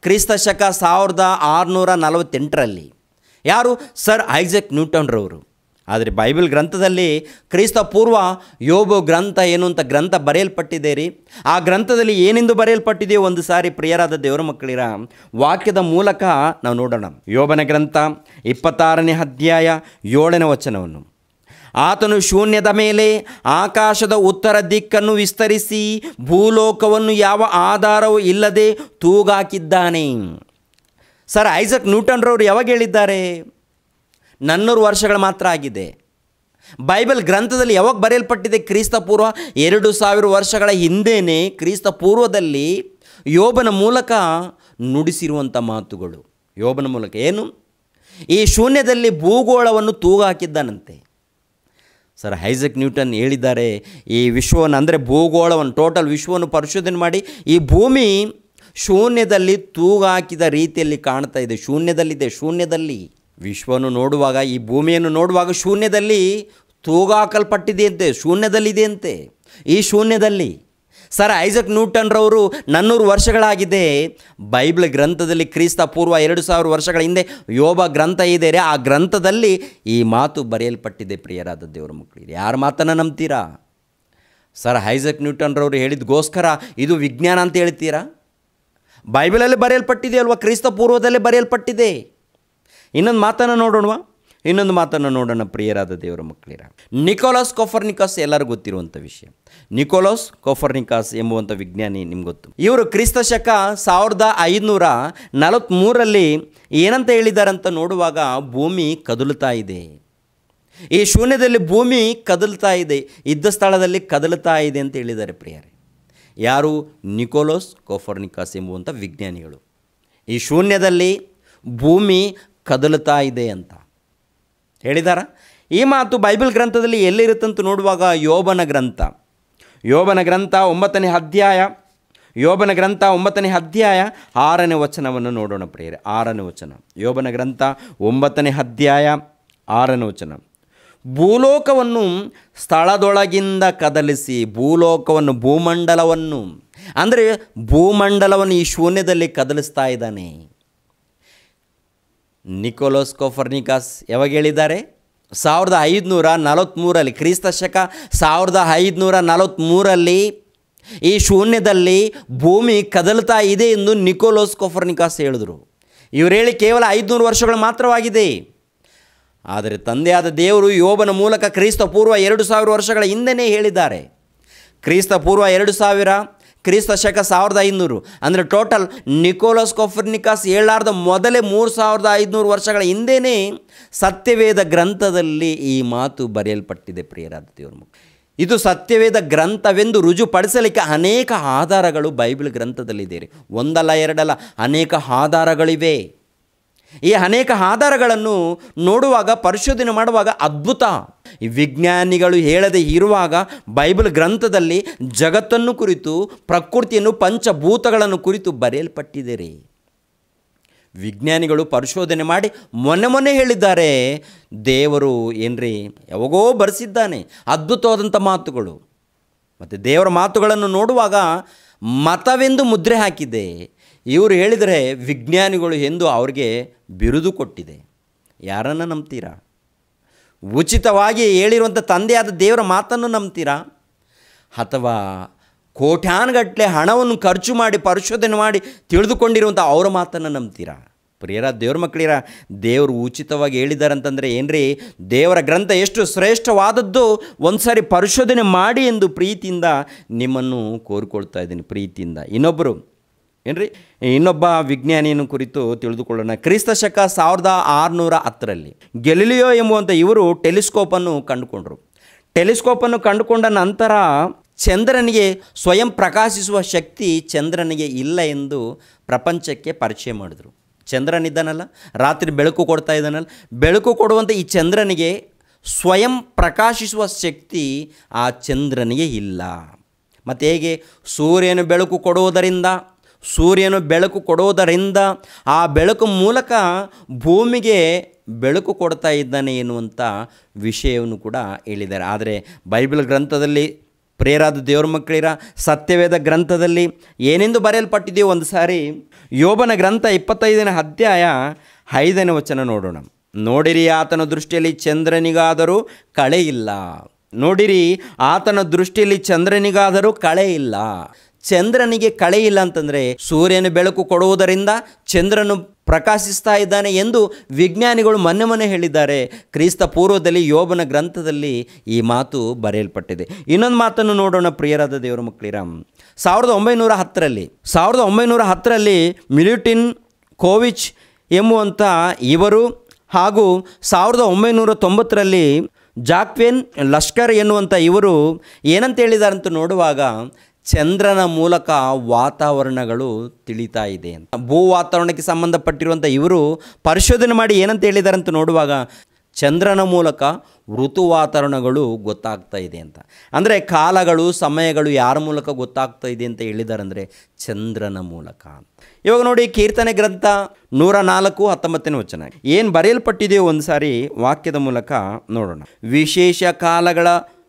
ಕ್ರಿಸ್ತ ಶಕ 1648ರಲ್ಲಿ. ಯಾರು? ಸರ್ ಐಸಕ್ ನ್ಯೂಟನ್ರವರು. ಆದರೆ ಬೈಬಲ್ ಗ್ರಂಥದಲ್ಲಿ ಕ್ರಿಸ್ತ ಪೂರ್ವ ಯೋಬ ಗ್ರಂಥ ಎನ್ನುವಂಥ ಗ್ರಂಥ ಬರೆಯಲ್ಪಟ್ಟಿದೆ ರೀ. ಆ ಗ್ರಂಥದಲ್ಲಿ ಏನೆಂದು ಬರೆಯಲ್ಪಟ್ಟಿದೆಯೋ ಒಂದು ಸಾರಿ ಪ್ರಿಯರಾದ ದೇವರ ಮಕ್ಕಳಿರ ವಾಕ್ಯದ ಮೂಲಕ ನಾವು ನೋಡೋಣ. ಯೋಬನ ಗ್ರಂಥ 26ನೇ ಅಧ್ಯಾಯ 7ನೇ ವಚನವನ್ನು, ಆತನು ಶೂನ್ಯದ ಮೇಲೆ ಆಕಾಶದ ಉತ್ತರ ದಿಕ್ಕನ್ನು ವಿಸ್ತರಿಸಿ ಭೂಲೋಕವನ್ನು ಯಾವ ಆಧಾರವೂ ಇಲ್ಲದೆ ತೂಗಾಕಿದ್ದಾನೆ. ಸರ್ ಐಸಕ್ ನ್ಯೂಟನ್ರವರು ಯಾವಾಗ ಹೇಳಿದ್ದಾರೆ? 400 ವರ್ಷಗಳು ಮಾತ್ರ ಆಗಿದೆ. ಬೈಬಲ್ ಗ್ರಂಥದಲ್ಲಿ ಯಾವಾಗ ಬರೆಯಲ್ಪಟ್ಟಿದೆ? ಕ್ರಿಸ್ತ ಪೂರ್ವ 2000 ವರ್ಷಗಳ ಹಿಂದೆಯೇ ಕ್ರಿಸ್ತ ಪೂರ್ವದಲ್ಲಿ ಯೋಬನ ಮೂಲಕ ನುಡಿಸಿರುವಂಥ ಮಾತುಗಳು. ಯೋಬನ ಮೂಲಕ ಏನು? ಈ ಶೂನ್ಯದಲ್ಲಿ ಭೂಗೋಳವನ್ನು ತೂಗಾಕಿದ್ದಾನಂತೆ. ಸರ್ ಐಸಕ್ ನ್ಯೂಟನ್ ಹೇಳಿದ್ದಾರೆ, ಈ ವಿಶ್ವವನ್ನು ಅಂದರೆ ಭೂಗೋಳವನ್ನು, ಟೋಟಲ್ ವಿಶ್ವವನ್ನು ಪರಿಶೋಧನೆ ಮಾಡಿ ಈ ಭೂಮಿ ಶೂನ್ಯದಲ್ಲಿ ತೂಗಾಕಿದ ರೀತಿಯಲ್ಲಿ ಕಾಣ್ತಾ ಇದೆ. ಶೂನ್ಯದಲ್ಲಿ ವಿಶ್ವವನ್ನು ನೋಡುವಾಗ, ಈ ಭೂಮಿಯನ್ನು ನೋಡುವಾಗ ಶೂನ್ಯದಲ್ಲಿ ತೂಗಾಕಲ್ಪಟ್ಟಿದೆಯಂತೆ, ಶೂನ್ಯದಲ್ಲಿದೆಯಂತೆ. ಈ ಶೂನ್ಯದಲ್ಲಿ. ಸರ್ ಐಸಕ್ ನ್ಯೂಟನ್ರವರು 400 ವರ್ಷಗಳಾಗಿದೆ. ಬೈಬಲ್ ಗ್ರಂಥದಲ್ಲಿ ಕ್ರಿಸ್ತ ಪೂರ್ವ 2000 ವರ್ಷಗಳ ಹಿಂದೆ ಯೋಬ ಗ್ರಂಥ ಇದೆ, ಆ ಗ್ರಂಥದಲ್ಲಿ ಈ ಮಾತು ಬರೆಯಲ್ಪಟ್ಟಿದೆ. ಪ್ರಿಯರಾದ ದೇವರ ಮಕ್ಕಳಿಗೆ ಯಾರ ಮಾತನ್ನು ನಂಬ್ತೀರಾ? ಸರ್ ಐಸಕ್ ನ್ಯೂಟನ್ರವರು ಹೇಳಿದಗೋಸ್ಕರ ಇದು ವಿಜ್ಞಾನ ಅಂತ ಹೇಳ್ತೀರಾ? ಬೈಬಲಲ್ಲಿ ಬರೆಯಲ್ಪಟ್ಟಿದೆ ಅಲ್ವಾ, ಕ್ರಿಸ್ತ ಪೂರ್ವದಲ್ಲೇ ಬರೆಯಲ್ಪಟ್ಟಿದೆ. ಇನ್ನೊಂದು ಮಾತನ್ನು ನೋಡೋಣ ಪ್ರಿಯರಾದ ದೇವರ ಮಕ್ಕಳಿರ. ನಿಕೋಲಸ್ ಕೊಪರ್ನಿಕಸ್ ಎಲ್ಲರಿಗೂ ಗೊತ್ತಿರುವಂಥ ವಿಷಯ. ನಿಕೋಲಸ್ ಕೊಪರ್ನಿಕಸ್ ಎಂಬುವಂಥ ವಿಜ್ಞಾನಿ ನಿಮ್ಗೆ ಗೊತ್ತು. ಇವರು ಕ್ರಿಸ್ತ ಶಕ 1543ರಲ್ಲಿ ಏನಂತ ಹೇಳಿದಾರಂತ ನೋಡುವಾಗ, ಭೂಮಿ ಕದಲುತ್ತಾ ಇದೆ, ಈ ಶೂನ್ಯದಲ್ಲಿ ಭೂಮಿ ಕದಲ್ತಾ ಇದೆ, ಇದ್ದ ಸ್ಥಳದಲ್ಲಿ ಕದಲ್ತಾ ಇದೆ ಅಂತ ಹೇಳಿದ್ದಾರೆ ಪ್ರಿಯರೇ. ಯಾರು? ನಿಕೋಲಸ್ ಕೊಪರ್ನಿಕಸ್ ಎಂಬುವಂಥ ವಿಜ್ಞಾನಿಗಳು. ಈ ಶೂನ್ಯದಲ್ಲಿ ಭೂಮಿ ಕದಲುತ್ತಾ ಇದೆ ಅಂತ ಹೇಳಿದಾರ. ಈ ಮಾತು ಬೈಬಲ್ ಗ್ರಂಥದಲ್ಲಿ ಎಲ್ಲಿರುತ್ತಂತ ನೋಡುವಾಗ, ಯೋಬನ ಗ್ರಂಥ 9ನೇ ಅಧ್ಯಾಯ 6ನೇ ವಚನವನ್ನು ನೋಡೋಣ ಪ್ರಿಯರೇ. 6ನೇ ವಚನ, ಯೋಬನ ಗ್ರಂಥ 9ನೇ ಅಧ್ಯಾಯ 6ನೇ ವಚನ. ಭೂಲೋಕವನ್ನು ಸ್ಥಳದೊಳಗಿಂದ ಕದಲಿಸಿ, ಭೂಮಂಡಲವನ್ನು ಅಂದರೆ ಭೂಮಂಡಲವನ್ನು ಈ ಶೂನ್ಯದಲ್ಲಿ ಕದಲಿಸ್ತಾ ಇದ್ದಾನೆ. ನಿಕೋಲಸ್ ಕೊಪರ್ನಿಕಸ್ ಯಾವಾಗ ಹೇಳಿದ್ದಾರೆ? 1543ರಲ್ಲಿ, ಕ್ರಿಸ್ತ ಶಕ 1543ರಲ್ಲಿ ಈ ಶೂನ್ಯದಲ್ಲಿ ಭೂಮಿ ಕದಲ್ತಾ ಇದೆ ಎಂದು ನಿಕೋಲಸ್ ಕೊಪರ್ನಿಕಸ್ ಹೇಳಿದರು. ಇವರು ಹೇಳಿ ಕೇವಲ 500 ವರ್ಷಗಳು ಮಾತ್ರವಾಗಿದೆ. ಆದರೆ ತಂದೆಯಾದ ದೇವರು ಯೋಬನ ಮೂಲಕ ಕ್ರಿಸ್ತ ಪೂರ್ವ 2000 ವರ್ಷಗಳ ಹಿಂದೆಯೇ ಹೇಳಿದ್ದಾರೆ. ಕ್ರಿಸ್ತ ಪೂರ್ವ 2000, ಕ್ರಿಸ್ತ ಶಕ 1500 ಅಂದರೆ ಟೋಟಲ್ ನಿಕೋಲಸ್ ಕೊಪರ್ನಿಕಸ್ ಹೇಳಲಾರ್ದ ಮೊದಲೇ 3500 ವರ್ಷಗಳ ಹಿಂದೆಯೇ ಸತ್ಯವೇದ ಗ್ರಂಥದಲ್ಲಿ ಈ ಮಾತು ಬರೆಯಲ್ಪಟ್ಟಿದೆ. ಪ್ರಿಯರಾದ ದೇವರ ಮಕ್ಕಳು, ಇದು ಸತ್ಯವೇದ ಗ್ರಂಥವೆಂದು ರುಜುಪಡಿಸಲಿಕ್ಕೆ ಅನೇಕ ಆಧಾರಗಳು ಬೈಬಲ್ ಗ್ರಂಥದಲ್ಲಿದೆ. ಒಂದಲ್ಲ ಎರಡಲ್ಲ, ಅನೇಕ ಆಧಾರಗಳಿವೆ. ಈ ಅನೇಕ ಆಧಾರಗಳನ್ನು ನೋಡುವಾಗ, ಪರಿಶೋಧನೆ ಮಾಡುವಾಗ ಅದ್ಭುತ. ಈ ವಿಜ್ಞಾನಿಗಳು ಹೇಳದೆ ಇರುವಾಗ ಬೈಬಲ್ ಗ್ರಂಥದಲ್ಲಿ ಜಗತ್ತನ್ನು ಕುರಿತು, ಪ್ರಕೃತಿಯನ್ನು, ಪಂಚಭೂತಗಳನ್ನು ಕುರಿತು ಬರೆಯಲ್ಪಟ್ಟಿದೆ ರೀ. ವಿಜ್ಞಾನಿಗಳು ಪರಿಶೋಧನೆ ಮಾಡಿ ಮೊನ್ನೆ ಹೇಳಿದ್ದಾರೆ, ದೇವರು ಏನ್ರಿ ಯಾವಾಗೋ ಬರೆಸಿದ್ದಾನೆ ಅದ್ಭುತವಾದಂಥ ಮಾತುಗಳು. ಮತ್ತು ದೇವರ ಮಾತುಗಳನ್ನು ನೋಡುವಾಗ ಮತವೆಂದು ಮುದ್ರೆ ಹಾಕಿದೆ. ಇವರು ಹೇಳಿದರೆ ವಿಜ್ಞಾನಿಗಳು ಎಂದು ಅವ್ರಿಗೆ ಬಿರುದು ಕೊಟ್ಟಿದೆ. ಯಾರನ್ನು ನಂಬ್ತೀರಾ? ಉಚಿತವಾಗಿ ಹೇಳಿರುವಂಥ ತಂದೆಯಾದ ದೇವರ ಮಾತನ್ನು ನಂಬ್ತೀರಾ? ಅಥವಾ ಕೋಟ್ಯಾನುಗಟ್ಟಲೆ ಹಣವನ್ನು ಖರ್ಚು ಮಾಡಿ ಪರಿಶೋಧನೆ ಮಾಡಿ ತಿಳಿದುಕೊಂಡಿರುವಂಥ ಅವರ ಮಾತನ್ನು ನಂಬ್ತೀರಾ? ಪ್ರಿಯರ ದೇವ್ರ ಮಕ್ಕಳಿರ, ದೇವರು ಉಚಿತವಾಗಿ ಹೇಳಿದ್ದಾರೆ ಅಂತಂದರೆ ಏನ್ರಿ, ದೇವರ ಗ್ರಂಥ ಎಷ್ಟು ಶ್ರೇಷ್ಠವಾದದ್ದು ಒಂದು ಸಾರಿ ಪರಿಶೋಧನೆ ಮಾಡಿ ಎಂದು ಪ್ರೀತಿಯಿಂದ ನಿಮ್ಮನ್ನು ಕೋರಿಕೊಳ್ತಾ ಇದ್ದೀನಿ. ಪ್ರೀತಿಯಿಂದ ಇನ್ನೊಬ್ಬ ವಿಜ್ಞಾನಿಯನ್ನು ಕುರಿತು ತಿಳಿದುಕೊಳ್ಳೋಣ. ಕ್ರಿಸ್ತ ಶಕ 1610ರಲ್ಲಿ ಗೆಲಿಲಿಯೋ ಎಂಬುವಂಥ ಇವರು ಟೆಲಿಸ್ಕೋಪನ್ನು ಕಂಡುಕೊಂಡ ನಂತರ ಚಂದ್ರನಿಗೆ ಸ್ವಯಂ ಪ್ರಕಾಶಿಸುವ ಶಕ್ತಿ ಚಂದ್ರನಿಗೆ ಇಲ್ಲ ಎಂದು ಪ್ರಪಂಚಕ್ಕೆ ಪರಿಚಯ ಮಾಡಿದರು. ಚಂದ್ರನಿದ್ದಾನಲ್ಲ, ರಾತ್ರಿ ಬೆಳಕು ಕೊಡ್ತಾ ಇದ್ದಾನಲ್ಲ, ಬೆಳಕು ಕೊಡುವಂಥ ಈ ಚಂದ್ರನಿಗೆ ಸ್ವಯಂ ಪ್ರಕಾಶಿಸುವ ಶಕ್ತಿ ಆ ಚಂದ್ರನಿಗೆ ಇಲ್ಲ. ಮತ್ತು ಹೇಗೆ? ಸೂರ್ಯನು ಬೆಳಕು ಕೊಡುವುದರಿಂದ ಆ ಬೆಳಕು ಮೂಲಕ ಭೂಮಿಗೆ ಬೆಳಕು ಕೊಡ್ತಾ ಇದ್ದಾನೆ ಎನ್ನುವಂಥ ವಿಷಯವನ್ನು ಕೂಡ ಹೇಳಿದ್ದಾರೆ. ಆದರೆ ಬೈಬಲ್ ಗ್ರಂಥದಲ್ಲಿ ಪ್ರಿಯರಾದ ದೇವರ ಮಕ್ಕಳಿರ, ಸತ್ಯವೇದ ಗ್ರಂಥದಲ್ಲಿ ಏನೆಂದು ಬರೆಯಲ್ಪಟ್ಟಿದೆಯೋ ಒಂದು ಸಾರಿ ಯೋಬನ ಗ್ರಂಥ 25ನೇ ಅಧ್ಯಾಯ 5ನೇ ವಚನ ನೋಡೋಣ. ನೋಡಿರಿ, ಆತನ ದೃಷ್ಟಿಯಲ್ಲಿ ಚಂದ್ರನಿಗಾದರೂ ಕಳೆ ಇಲ್ಲ. ಚಂದ್ರನಿಗೆ ಕಳೆ ಇಲ್ಲ ಅಂತಂದರೆ ಸೂರ್ಯನ ಬೆಳಕು ಕೊಡುವುದರಿಂದ ಚಂದ್ರನು ಪ್ರಕಾಶಿಸ್ತಾ ಇದ್ದಾನೆ ಎಂದು ವಿಜ್ಞಾನಿಗಳು ಮೊನ್ನೆ ಹೇಳಿದ್ದಾರೆ. ಕ್ರಿಸ್ತ ಪೂರ್ವದಲ್ಲಿ ಯೋಬನ ಗ್ರಂಥದಲ್ಲಿ ಈ ಮಾತು ಬರೆಯಲ್ಪಟ್ಟಿದೆ. ಇನ್ನೊಂದು ಮಾತನ್ನು ನೋಡೋಣ ಪ್ರಿಯರಾದ ದೇವರ ಮಕ್ಕಳಿರ. 1910ರಲ್ಲಿ ಮಿಲ್ಯುಟಿನ್ ಕೋವಿಚ್ ಎಂಬುವಂಥ ಇವರು ಹಾಗೂ 1990ರಲ್ಲಿ ಜಾಕ್ವೆನ್ ಲಷ್ಕರ್ ಎನ್ನುವಂಥ ಇವರು ಏನಂತ ಹೇಳಿದಾರಂತ ನೋಡುವಾಗ, ಚಂದ್ರನ ಮೂಲಕ ವಾತಾವರಣಗಳು ತಿಳಿತಾ ಇದೆ ಅಂತ. ಭೂ ವಾತಾವರಣಕ್ಕೆ ಸಂಬಂಧಪಟ್ಟಿರುವಂಥ ಇವರು ಪರಿಶೋಧನೆ ಮಾಡಿ ಏನಂತ ಹೇಳಿದ್ದಾರೆ ಅಂತ ನೋಡುವಾಗ, ಚಂದ್ರನ ಮೂಲಕ ಋತು ವಾತಾವರಣಗಳು ಗೊತ್ತಾಗ್ತಾ ಇದೆ ಅಂತ. ಅಂದರೆ ಕಾಲಗಳು, ಸಮಯಗಳು ಯಾರ ಮೂಲಕ ಗೊತ್ತಾಗ್ತಾ ಇದೆ ಅಂತ ಹೇಳಿದ್ದಾರೆ ಅಂದರೆ ಚಂದ್ರನ ಮೂಲಕ. ಇವಾಗ ನೋಡಿ, ಕೀರ್ತನೆ ಗ್ರಂಥ 104:19ನೇ ವಚನ ಏನು ಬರೆಯಲ್ಪಟ್ಟಿದೆಯೋ ಒಂದು ಸಾರಿ ವಾಕ್ಯದ ಮೂಲಕ ನೋಡೋಣ. ವಿಶೇಷ ಕಾಲಗಳ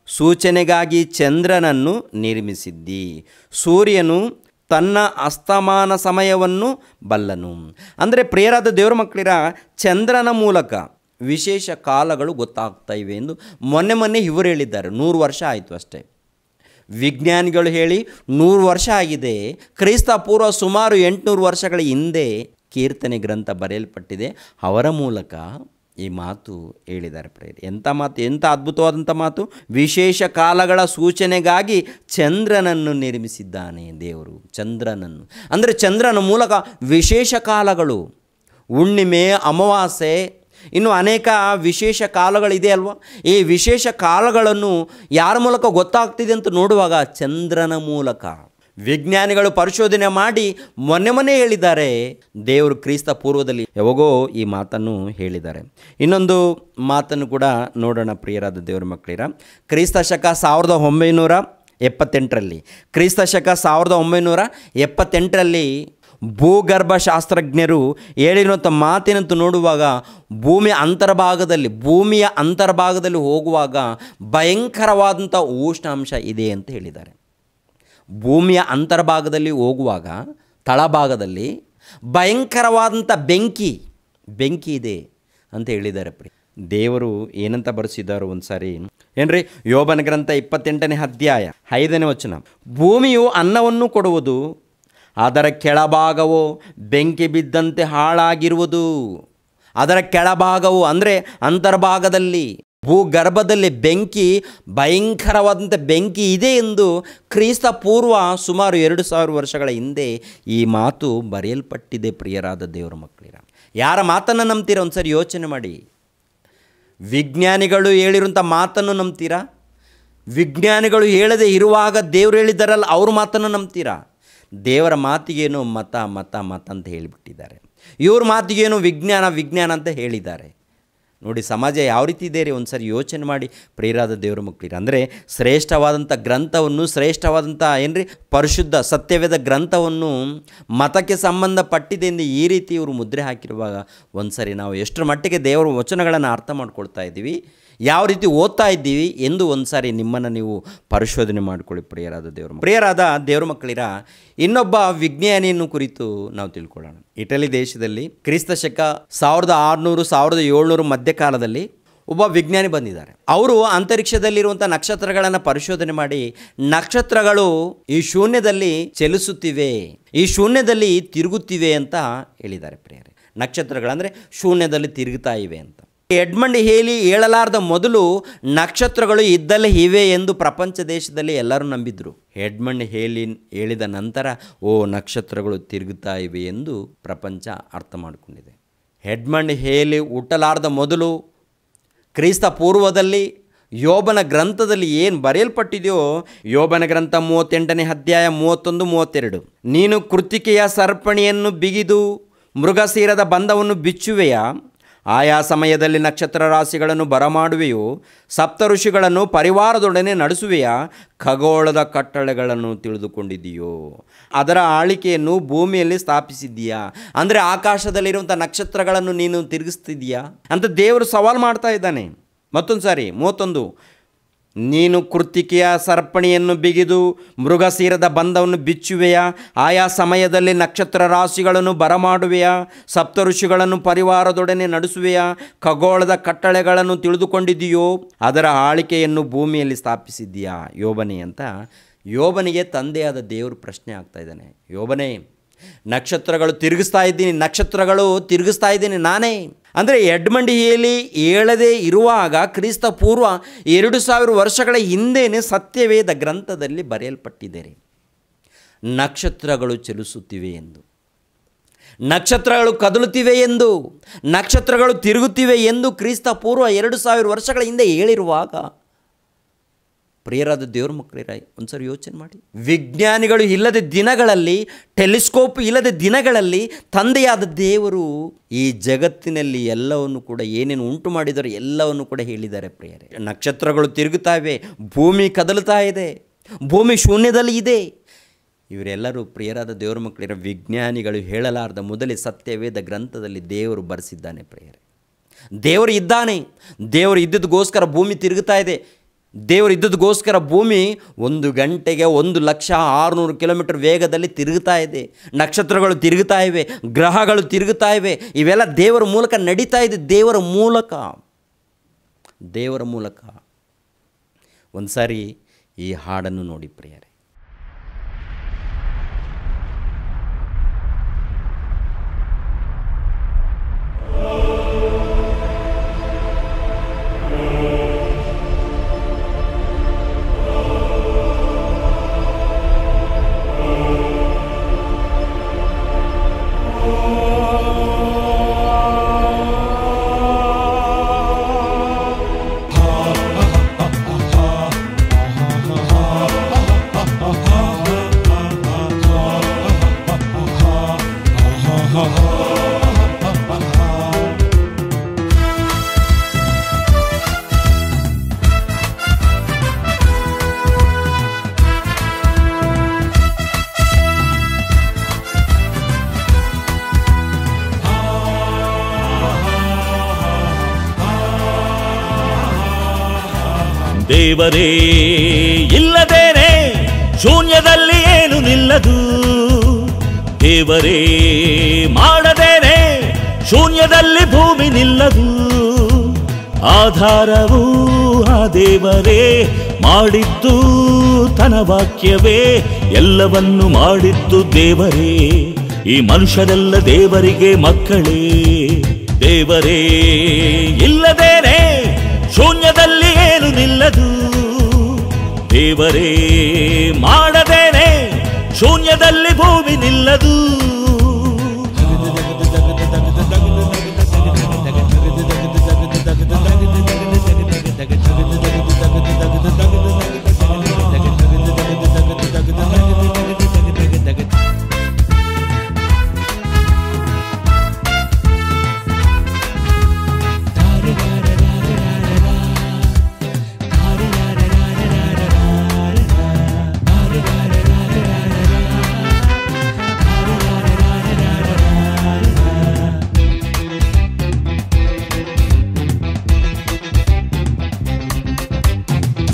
ಸೂಚನೆಗಾಗಿ ಚಂದ್ರನನ್ನು ನಿರ್ಮಿಸಿದ್ದಿ. ಸೂರ್ಯನು ತನ್ನ ಅಸ್ತಮಾನ ಸಮಯವನ್ನು ಬಲ್ಲನು. ಅಂದರೆ ಪ್ರಿಯರಾದ ದೇವರ ಮಕ್ಕಳಿರ, ಚಂದ್ರನ ಮೂಲಕ ವಿಶೇಷ ಕಾಲಗಳು ಗೊತ್ತಾಗ್ತಾ ಇವೆ ಎಂದು ಮೊನ್ನೆ ಇವರು ಹೇಳಿದ್ದಾರೆ. 100 ವರ್ಷ ಆಯಿತು ಅಷ್ಟೇ. ವಿಜ್ಞಾನಿಗಳು ಹೇಳಿ 100 ವರ್ಷ ಆಗಿದೆ. ಕ್ರಿಸ್ತ ಪೂರ್ವ ಸುಮಾರು 800 ವರ್ಷಗಳ ಹಿಂದೆ ಕೀರ್ತನೆ ಗ್ರಂಥ ಬರೆಯಲ್ಪಟ್ಟಿದೆ. ಅವರ ಮೂಲಕ ಈ ಮಾತು ಹೇಳಿದ್ದಾರೆ ಪ್ರೇರೆ. ಎಂಥ ಮಾತು, ಎಂಥ ಅದ್ಭುತವಾದಂಥ ಮಾತು. ವಿಶೇಷ ಕಾಲಗಳ ಸೂಚನೆಗಾಗಿ ಚಂದ್ರನನ್ನು ನಿರ್ಮಿಸಿದ್ದಾನೆ ದೇವರು. ಚಂದ್ರನನ್ನು ಅಂದರೆ ಚಂದ್ರನ ಮೂಲಕ ವಿಶೇಷ ಕಾಲಗಳು, ಹುಣ್ಣಿಮೆ, ಅಮಾವಾಸ್ಯೆ, ಇನ್ನು ಅನೇಕ ವಿಶೇಷ ಕಾಲಗಳಿದೆ ಅಲ್ವಾ. ಈ ವಿಶೇಷ ಕಾಲಗಳನ್ನು ಯಾರ ಮೂಲಕ ಗೊತ್ತಾಗ್ತಿದೆ ಅಂತ ನೋಡುವಾಗ ಚಂದ್ರನ ಮೂಲಕ ವಿಜ್ಞಾನಿಗಳು ಪರಿಶೋಧನೆ ಮಾಡಿ ಮೊನ್ನೆ ಹೇಳಿದ್ದಾರೆ. ದೇವರು ಕ್ರಿಸ್ತ ಪೂರ್ವದಲ್ಲಿ ಯಾವಾಗೋ ಈ ಮಾತನ್ನು ಹೇಳಿದ್ದಾರೆ. ಇನ್ನೊಂದು ಮಾತನ್ನು ಕೂಡ ನೋಡೋಣ ಪ್ರಿಯರಾದ ದೇವರ ಮಕ್ಕಳಿರ. ಕ್ರಿಸ್ತ ಶಕ 1978ರಲ್ಲಿ ಕ್ರಿಸ್ತ ಶಕ 1978ರಲ್ಲಿ ಭೂಗರ್ಭಶಾಸ್ತ್ರಜ್ಞರು ಹೇಳಿರುವಂಥ ಮಾತಿನಂತೂ ನೋಡುವಾಗ ಭೂಮಿಯ ಅಂತರ್ಭಾಗದಲ್ಲಿ ಹೋಗುವಾಗ ಭಯಂಕರವಾದಂಥ ಉಷ್ಣಾಂಶ ಇದೆ ಅಂತ ಹೇಳಿದ್ದಾರೆ. ಭೂಮಿಯ ಅಂತರ್ಭಾಗದಲ್ಲಿ ಹೋಗುವಾಗ ತಳಭಾಗದಲ್ಲಿ ಭಯಂಕರವಾದಂಥ ಬೆಂಕಿ ಇದೆ ಅಂತ ಹೇಳಿದ್ದಾರೆ. ದೇವರು ಏನಂತ ಬರೆಸಿದ್ದಾರೋ ಒಂದು ಸಾರಿ ಏನ್ರಿ, ಯೋಬನ ಗ್ರಂಥ 28ನೇ ಅಧ್ಯಾಯ 5ನೇ ವಚನ. ಭೂಮಿಯು ಅನ್ನವನ್ನು ಕೊಡುವುದು, ಅದರ ಕೆಳಭಾಗವು ಬೆಂಕಿ ಬಿದ್ದಂತೆ ಹಾಳಾಗಿರುವುದು. ಅದರ ಕೆಳಭಾಗವು ಅಂದರೆ ಅಂತರ್ಭಾಗದಲ್ಲಿ, ಭೂಗರ್ಭದಲ್ಲಿ ಭಯಂಕರವಾದಂಥ ಬೆಂಕಿ ಇದೆ ಎಂದು ಕ್ರಿಸ್ತ ಪೂರ್ವ ಸುಮಾರು 2000 ವರ್ಷಗಳ ಹಿಂದೆ ಈ ಮಾತು ಬರೆಯಲ್ಪಟ್ಟಿದೆ. ಪ್ರಿಯರಾದ ದೇವರ ಮಕ್ಕಳಿರ, ಯಾರ ಮಾತನ್ನು ನಂಬ್ತೀರಾ? ಒಂದು ಸರಿ ಯೋಚನೆ ಮಾಡಿ. ವಿಜ್ಞಾನಿಗಳು ಹೇಳಿರುವಂಥ ಮಾತನ್ನು ನಂಬ್ತೀರಾ? ವಿಜ್ಞಾನಿಗಳು ಹೇಳದೆ ಇರುವಾಗ ದೇವರು ಹೇಳಿದ್ದಾರಲ್ಲ, ಅವ್ರ ಮಾತನ್ನು ನಂಬ್ತೀರಾ? ದೇವರ ಮಾತಿಗೇನು ಮತ ಅಂತ ಹೇಳಿಬಿಟ್ಟಿದ್ದಾರೆ. ಇವ್ರ ಮಾತಿಗೇನು ವಿಜ್ಞಾನ ಅಂತ ಹೇಳಿದ್ದಾರೆ. ನೋಡಿ ಸಮಾಜ ಯಾವ ರೀತಿ ಇದೆ ರೀ, ಒಂದು ಸರಿ ಯೋಚನೆ ಮಾಡಿ ಪ್ರಿಯರಾದ ದೇವರ ಮಕ್ಕಳಿರ. ಅಂದರೆ ಶ್ರೇಷ್ಠವಾದಂಥ ಗ್ರಂಥವನ್ನು, ಶ್ರೇಷ್ಠವಾದಂಥ ಪರಿಶುದ್ಧ ಸತ್ಯವೇದ ಗ್ರಂಥವನ್ನು ಮತಕ್ಕೆ ಸಂಬಂಧಪಟ್ಟಿದೆ ಎಂದು ಈ ರೀತಿ ಇವರು ಮುದ್ರೆ ಹಾಕಿರುವಾಗ ಒಂದು ಸರಿ ನಾವು ಎಷ್ಟರ ಮಟ್ಟಿಗೆ ದೇವರ ವಚನಗಳನ್ನು ಅರ್ಥ ಮಾಡ್ಕೊಳ್ತಾ ಇದ್ದೀವಿ, ಯಾವ ರೀತಿ ಓದ್ತಾ ಇದ್ದೀವಿ ಎಂದು ಒಂದು ಸಾರಿ ನಿಮ್ಮನ್ನು ನೀವು ಪರಿಶೋಧನೆ ಮಾಡಿಕೊಳ್ಳಿ ಪ್ರಿಯರಾದ ದೇವರ ಮಕ್ಕಳಿರ. ಇನ್ನೊಬ್ಬ ವಿಜ್ಞಾನಿಯನ್ನು ಕುರಿತು ನಾವು ತಿಳ್ಕೊಳ್ಳೋಣ. ಇಟಲಿ ದೇಶದಲ್ಲಿ ಕ್ರಿಸ್ತ ಶಕ 1600-1700 ಮಧ್ಯಕಾಲದಲ್ಲಿ ಒಬ್ಬ ವಿಜ್ಞಾನಿ ಬಂದಿದ್ದಾರೆ. ಅವರು ಅಂತರಿಕ್ಷದಲ್ಲಿರುವಂಥ ನಕ್ಷತ್ರಗಳನ್ನು ಪರಿಶೋಧನೆ ಮಾಡಿ, ನಕ್ಷತ್ರಗಳು ಈ ಶೂನ್ಯದಲ್ಲಿ ಚಲಿಸುತ್ತಿವೆ, ಈ ಶೂನ್ಯದಲ್ಲಿ ತಿರುಗುತ್ತಿವೆ ಅಂತ ಹೇಳಿದ್ದಾರೆ ಪ್ರಿಯರೇ. ನಕ್ಷತ್ರಗಳಂದರೆ ಶೂನ್ಯದಲ್ಲಿ ತಿರುಗುತ್ತಾ ಇವೆ ಅಂತ. ಎಡ್ಮಂಡ್ ಹೇಲಿ ಹೇಳಲಾರ್ದ ಮೊದಲು ನಕ್ಷತ್ರಗಳು ಇದ್ದಲ್ಲೇ ಇವೆ ಎಂದು ಪ್ರಪಂಚ ದೇಶದಲ್ಲಿ ಎಲ್ಲರೂ ನಂಬಿದ್ರು. ಎಡ್ಮಂಡ್ ಹೇಲಿ ಹೇಳಿದ ನಂತರ ನಕ್ಷತ್ರಗಳು ತಿರುಗುತ್ತಾ ಇವೆ ಎಂದು ಪ್ರಪಂಚ ಅರ್ಥ ಮಾಡಿಕೊಂಡಿದೆ. ಎಡ್ಮಂಡ್ ಹೇಲಿ ಹುಟ್ಟಲಾರ್ದ ಮೊದಲು ಕ್ರಿಸ್ತ ಪೂರ್ವದಲ್ಲಿ ಯೋಬನ ಗ್ರಂಥದಲ್ಲಿ ಏನು ಬರೆಯಲ್ಪಟ್ಟಿದೆಯೋ, ಯೋಬನ ಗ್ರಂಥ 38ನೇ ಅಧ್ಯಾಯ 31-32. ನೀನು ಕೃತ್ತಿಕೆಯ ಸರಪಣಿಯನ್ನು ಬಿಗಿದು ಮೃಗಶಿರದ ಬಂಧವನ್ನು ಬಿಚ್ಚುವೆಯಾ? ಆಯಾ ಸಮಯದಲ್ಲಿ ನಕ್ಷತ್ರ ರಾಶಿಗಳನ್ನು ಬರಮಾಡುವೆಯೋ? ಸಪ್ತ ಋಷಿಗಳನ್ನು ಪರಿವಾರದೊಡನೆ ನಡೆಸುವೆಯಾ? ಖಗೋಳದ ಕಟ್ಟಳೆಗಳನ್ನು ತಿಳಿದುಕೊಂಡಿದೆಯೋ? ಅದರ ಆಳಿಕೆಯನ್ನು ಭೂಮಿಯಲ್ಲಿ ಸ್ಥಾಪಿಸಿದ್ದೀಯಾ? ಅಂದರೆ ಆಕಾಶದಲ್ಲಿರುವಂಥ ನಕ್ಷತ್ರಗಳನ್ನು ನೀನು ತಿರುಗಿಸ್ತಿದ್ದೀಯಾ ಅಂತ ದೇವರು ಸವಾಲು ಮಾಡ್ತಾ ಇದ್ದಾನೆ. ಮತ್ತೊಂದು ಸಾರಿ 31, ನೀನು ಕೃತ್ತಿಕೆಯ ಸರಪಣಿಯನ್ನು ಬಿಗಿದು ಮೃಗಶಿರದ ಬಂಧವನ್ನು ಬಿಚ್ಚುವೆಯಾ? ಆಯಾ ಸಮಯದಲ್ಲಿ ನಕ್ಷತ್ರ ರಾಶಿಗಳನ್ನು ಬರಮಾಡುವೆಯಾ? ಸಪ್ತ ಋಷಿಗಳನ್ನು ಪರಿವಾರದೊಡನೆ ನಡೆಸುವೆಯಾ? ಖಗೋಳದ ಕಟ್ಟಳೆಗಳನ್ನು ತಿಳಿದುಕೊಂಡಿದೆಯೋ? ಅದರ ಆಳಿಕೆಯನ್ನು ಭೂಮಿಯಲ್ಲಿ ಸ್ಥಾಪಿಸಿದ್ದೀಯಾ ಯೋಬನೇ ಅಂತ ಯೋಬನಿಗೆ ತಂದೆಯಾದ ದೇವರು ಪ್ರಶ್ನೆ ಆಗ್ತಾ ಇದ್ದಾನೆ. ಯೋಬನೇ, ನಕ್ಷತ್ರಗಳು ತಿರುಗಿಸ್ತಾ ಇದ್ದೀನಿ ನಾನೇ. ಅಂದರೆ ಎಡ್ಮಂಡ್ ಹೇಲಿ ಹೇಳದೇ ಇರುವಾಗ ಕ್ರಿಸ್ತ ಪೂರ್ವ 2000 ವರ್ಷಗಳ ಹಿಂದೆಯೇ ಸತ್ಯವೇದ ಗ್ರಂಥದಲ್ಲಿ ಬರೆಯಲ್ಪಟ್ಟಿದೆ. ನಕ್ಷತ್ರಗಳು ಚಲಿಸುತ್ತಿವೆ ಎಂದು, ನಕ್ಷತ್ರಗಳು ಕದಲುತ್ತಿವೆ ಎಂದು, ನಕ್ಷತ್ರಗಳು ತಿರುಗುತ್ತಿವೆ ಎಂದು ಕ್ರಿಸ್ತ ಪೂರ್ವ 2000 ವರ್ಷಗಳ ಹಿಂದೆ ಹೇಳಿರುವಾಗ ಪ್ರಿಯರಾದ ದೇವ್ರ ಮಕ್ಕಳಿರ ಒಂದ್ಸರಿ ಯೋಚನೆ ಮಾಡಿ. ವಿಜ್ಞಾನಿಗಳು ಇಲ್ಲದ ದಿನಗಳಲ್ಲಿ, ಟೆಲಿಸ್ಕೋಪ್ ಇಲ್ಲದ ದಿನಗಳಲ್ಲಿ ತಂದೆಯಾದ ದೇವರು ಈ ಜಗತ್ತಿನಲ್ಲಿ ಎಲ್ಲವನ್ನು ಕೂಡ ಏನೇನು ಉಂಟು ಮಾಡಿದರೂ ಎಲ್ಲವನ್ನು ಕೂಡ ಹೇಳಿದ್ದಾರೆ ಪ್ರಿಯರೇ. ನಕ್ಷತ್ರಗಳು ತಿರುಗುತ್ತಾ ಇವೆ, ಭೂಮಿ ಕದಲುತ್ತಾ ಇದೆ, ಭೂಮಿ ಶೂನ್ಯದಲ್ಲಿ ಇದೆ. ಇವರೆಲ್ಲರೂ ಪ್ರಿಯರಾದ ದೇವರ ಮಕ್ಕಳಿರ ವಿಜ್ಞಾನಿಗಳು ಹೇಳಲಾರ್ದ ಮೊದಲೇ ಸತ್ಯವೇದ ಗ್ರಂಥದಲ್ಲಿ ದೇವರು ಬರೆಸಿದ್ದಾನೆ ಪ್ರಿಯರೇ. ದೇವರು ಇದ್ದಾನೆ, ದೇವರು ಇದ್ದದಕ್ಕೋಸ್ಕರ ಭೂಮಿ ತಿರುಗುತ್ತಾ ಇದೆ. ದೇವರು ಇದ್ದದಕ್ಕೋಸ್ಕರ ಭೂಮಿ 1 ಗಂಟೆಗೆ 1,600,000 ಕಿಲೋಮೀಟರ್ ವೇಗದಲ್ಲಿ ತಿರುಗುತ್ತಾ ಇದೆ. ನಕ್ಷತ್ರಗಳು ತಿರುಗುತ್ತಾ ಇವೆ, ಗ್ರಹಗಳು ತಿರುಗುತ್ತಾ ಇವೆ. ಇವೆಲ್ಲ ದೇವರ ಮೂಲಕ ನಡೀತಾ ಇದೆ. ದೇವರ ಮೂಲಕ ಒಂದು ಸಾರಿ ಈ ಹಾಡನ್ನು ನೋಡಿ ಪ್ರಿಯರೇ. ದೇವರೇ ಇಲ್ಲದೇನೆ ಶೂನ್ಯದಲ್ಲಿ ಏನು ನಿಲ್ಲದು. ದೇವರೇ ಮಾಡದೇನೆ ಶೂನ್ಯದಲ್ಲಿ ಭೂಮಿ ನಿಲ್ಲದು. ಆಧಾರವು ಆ ದೇವರೇ, ಮಾಡಿದ್ದು ತನ್ನ ವಾಕ್ಯವೇ, ಎಲ್ಲವನ್ನು ಮಾಡಿದ್ದು ದೇವರೇ. ಈ ಮನುಷ್ಯರೆಲ್ಲ ದೇವರಿಗೆ ಮಕ್ಕಳೇ. ದೇವರೇ ಇಲ್ಲದೇನೆ ಶೂನ್ಯದಲ್ಲಿ ಏನು ನಿಲ್ಲದು. ದೇವರೇ ಮಾಡದೇನೆ ಶೂನ್ಯದಲ್ಲಿ ಭೂಮಿ ನಿಲ್ಲದು.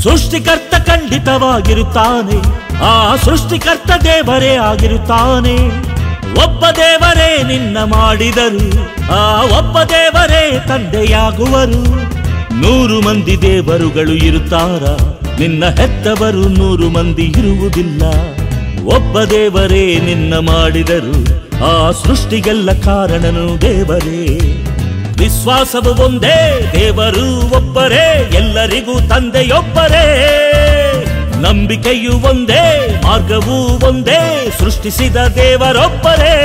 ಸೃಷ್ಟಿಕರ್ತ ಖಂಡಿತವಾಗಿರುತ್ತಾನೆ. ಆ ಸೃಷ್ಟಿಕರ್ತ ದೇವರೇ ಆಗಿರುತ್ತಾನೆ. ಒಬ್ಬ ದೇವರೇ ನಿನ್ನ ಮಾಡಿದರು, ಆ ಒಬ್ಬ ದೇವರೇ ತಂದೆಯಾಗುವರು. 100 ಮಂದಿ ದೇವರುಗಳು ಇರುತ್ತಾರ, ನಿನ್ನ ಹೆತ್ತವರು 100 ಮಂದಿ ಇರುವುದಿಲ್ಲ. ಒಬ್ಬ ದೇವರೇ ನಿನ್ನ ಮಾಡಿದರು, ಆ ಸೃಷ್ಟಿಗೆಲ್ಲ ಕಾರಣನು ದೇವರೇ. ವಿಶ್ವಾಸವು ಒಂದೇ, ದೇವರು ಒಬ್ಬರೇ, ಎಲ್ಲರಿಗೂ ತಂದೆಯೊಬ್ಬರೇ. ನಂಬಿಕೆಯು ಒಂದೇ, ಮಾರ್ಗವೂ ಒಂದೇ, ಸೃಷ್ಟಿಸಿದ ದೇವರೊಬ್ಬರೇ.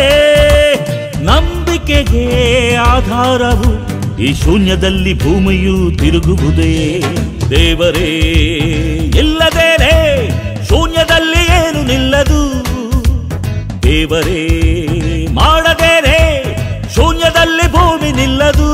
ನಂಬಿಕೆಗೆ ಆಧಾರವು ಈ ಶೂನ್ಯದಲ್ಲಿ ಭೂಮಿಯು ತಿರುಗುವುದೇ. ದೇವರೇ ಇಲ್ಲದೇನೆ ಶೂನ್ಯದಲ್ಲಿ ಏನು ನಿಲ್ಲದು. ದೇವರೇ ಮಾಡದೇನೆ ಶೂನ್ಯದಲ್ಲಿ ಭೂಮಿ ನಿಲ್ಲದು.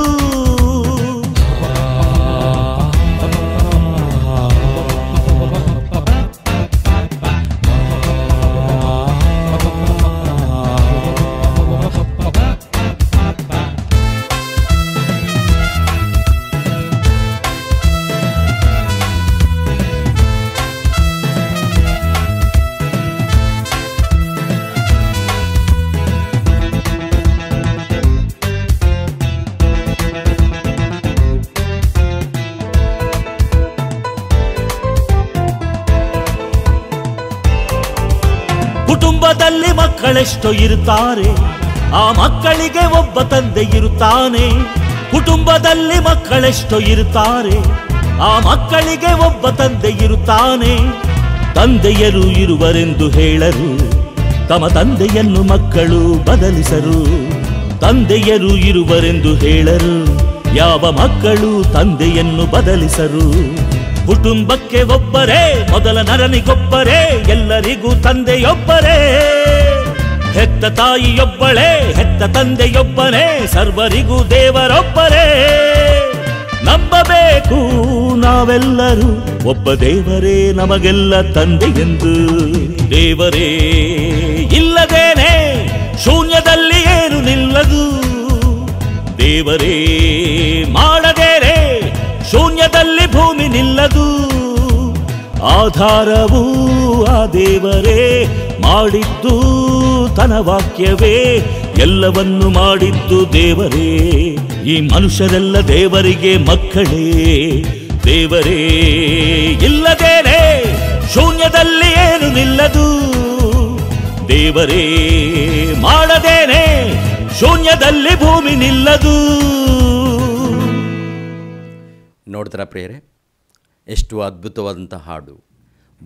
ಕುಟುಂಬದಲ್ಲಿ ಮಕ್ಕಳೆಷ್ಟೋ ಇರುತ್ತಾರೆ, ಆ ಮಕ್ಕಳಿಗೆ ಒಬ್ಬ ತಂದೆ ಇರುತ್ತಾನೆ. ಕುಟುಂಬದಲ್ಲಿ ಮಕ್ಕಳೆಷ್ಟೋ ಇರುತ್ತಾರೆ, ಆ ಮಕ್ಕಳಿಗೆ ಒಬ್ಬ ತಂದೆ ಇರುತ್ತಾನೆ. ತಂದೆಯರು ಇರುವರೆಂದು ಹೇಳರು, ತಮ್ಮ ತಂದೆಯನ್ನು ಮಕ್ಕಳು ಬದಲಿಸರು. ತಂದೆಯರು ಇರುವರೆಂದು ಹೇಳರು, ಯಾವ ಮಕ್ಕಳು ತಂದೆಯನ್ನು ಬದಲಿಸರು. ಕುಟುಂಬಕ್ಕೆ ಒಬ್ಬರೇ, ಮೊದಲ ನರನಿಗೊಬ್ಬರೇ, ಎಲ್ಲರಿಗೂ ತಂದೆಯೊಬ್ಬರೇ. ಹೆತ್ತ ತಾಯಿಯೊಬ್ಬಳೇ, ಹೆತ್ತ ತಂದೆಯೊಬ್ಬನೇ, ಸರ್ವರಿಗೂ ದೇವರೊಬ್ಬರೇ. ನಂಬಬೇಕು ನಾವೆಲ್ಲರೂ, ಒಬ್ಬ ದೇವರೇ ನಮಗೆಲ್ಲ ತಂದೆಯೆಂದು. ದೇವರೇ ಇಲ್ಲದೇನೆ ಶೂನ್ಯದಲ್ಲಿ ಏನು ನಿಲ್ಲದು. ದೇವರೇ ಮಾಡದೇನೆ ಶೂನ್ಯದಲ್ಲಿ ಭೂಮಿ ನಿಲ್ಲದು. ಆಧಾರವೂ ಆ ದೇವರೇ, ಮಾಡಿದ್ದು ತನ್ನ ವಾಕ್ಯವೇ, ಎಲ್ಲವನ್ನು ಮಾಡಿದ್ದು ದೇವರೇ. ಈ ಮನುಷ್ಯರೆಲ್ಲ ದೇವರಿಗೆ ಮಕ್ಕಳೇ. ದೇವರೇ ಇಲ್ಲದೇನೆ ಶೂನ್ಯದಲ್ಲಿ ಏನು ನಿಲ್ಲದು. ದೇವರೇ ಮಾಡದೇನೆ ಶೂನ್ಯದಲ್ಲಿ ಭೂಮಿ ನಿಲ್ಲದು. ನೋಡ್ತಾರ ಪ್ರಿಯರೇ, ಎಷ್ಟು ಅದ್ಭುತವಾದಂಥ ಹಾಡು.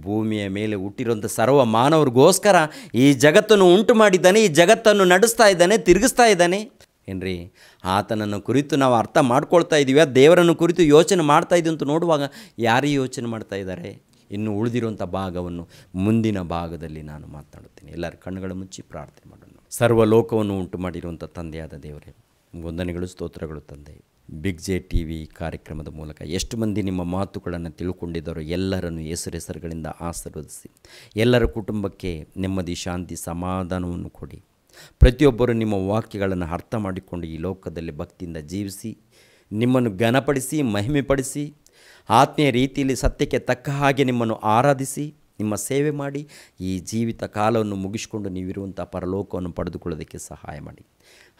ಭೂಮಿಯ ಮೇಲೆ ಹುಟ್ಟಿರುವಂಥ ಸರ್ವ ಮಾನವರಿಗೋಸ್ಕರ ಈ ಜಗತ್ತನ್ನು ಉಂಟು ಮಾಡಿದ್ದಾನೆ, ಈ ಜಗತ್ತನ್ನು ನಡೆಸ್ತಾ ಇದ್ದಾನೆ, ತಿರುಗಿಸ್ತಾ ಇದ್ದಾನೆ. ಏನ್ರಿ, ಆತನನ್ನು ಕುರಿತು ನಾವು ಅರ್ಥ ಮಾಡ್ಕೊಳ್ತಾ ಇದ್ದೀವಿ, ದೇವರನ್ನು ಕುರಿತು ಯೋಚನೆ ಮಾಡ್ತಾ ಇದ್ದೀವಿ ಅಂತ ನೋಡುವಾಗ ಯಾರು ಯೋಚನೆ ಮಾಡ್ತಾ ಇದ್ದಾರೆ? ಇನ್ನು ಉಳಿದಿರುವಂಥ ಭಾಗವನ್ನು ಮುಂದಿನ ಭಾಗದಲ್ಲಿ ನಾನು ಮಾತನಾಡುತ್ತೇನೆ. ಎಲ್ಲರ ಕಣ್ಣುಗಳ ಮುಚ್ಚಿ ಪ್ರಾರ್ಥನೆ ಮಾಡೋಣ. ಸರ್ವಲೋಕವನ್ನು ಉಂಟು ಮಾಡಿರುವಂಥ ತಂದೆಯಾದ ದೇವರೇ, ವಂದನೆಗಳು, ಸ್ತೋತ್ರಗಳು ತಂದೆ. ಬಿಗ್ ಜೆ ಟಿ ವಿ ಕಾರ್ಯಕ್ರಮದ ಮೂಲಕ ಎಷ್ಟು ಮಂದಿ ನಿಮ್ಮ ಮಾತುಗಳನ್ನು ತಿಳ್ಕೊಂಡಿದ್ದಾರೋ ಎಲ್ಲರನ್ನು ಹೆಸರುಗಳಿಂದ ಆಶೀರ್ವದಿಸಿ, ಎಲ್ಲರ ಕುಟುಂಬಕ್ಕೆ ನೆಮ್ಮದಿ, ಶಾಂತಿ, ಸಮಾಧಾನವನ್ನು ಕೊಡಿ. ಪ್ರತಿಯೊಬ್ಬರು ನಿಮ್ಮ ವಾಕ್ಯಗಳನ್ನು ಅರ್ಥ ಮಾಡಿಕೊಂಡು ಈ ಲೋಕದಲ್ಲಿ ಭಕ್ತಿಯಿಂದ ಜೀವಿಸಿ, ನಿಮ್ಮನ್ನು ಘನಪಡಿಸಿ, ಮಹಿಮೆಪಡಿಸಿ, ಆತ್ಮೀಯ ರೀತಿಯಲ್ಲಿ ಸತ್ಯಕ್ಕೆ ತಕ್ಕ ಹಾಗೆ ನಿಮ್ಮನ್ನು ಆರಾಧಿಸಿ, ನಿಮ್ಮ ಸೇವೆ ಮಾಡಿ ಈ ಜೀವಿತ ಕಾಲವನ್ನು ಮುಗಿಸಿಕೊಂಡು ನೀವಿರುವಂಥ ಪರಲೋಕವನ್ನು ಪಡೆದುಕೊಳ್ಳೋದಕ್ಕೆ ಸಹಾಯ ಮಾಡಿ.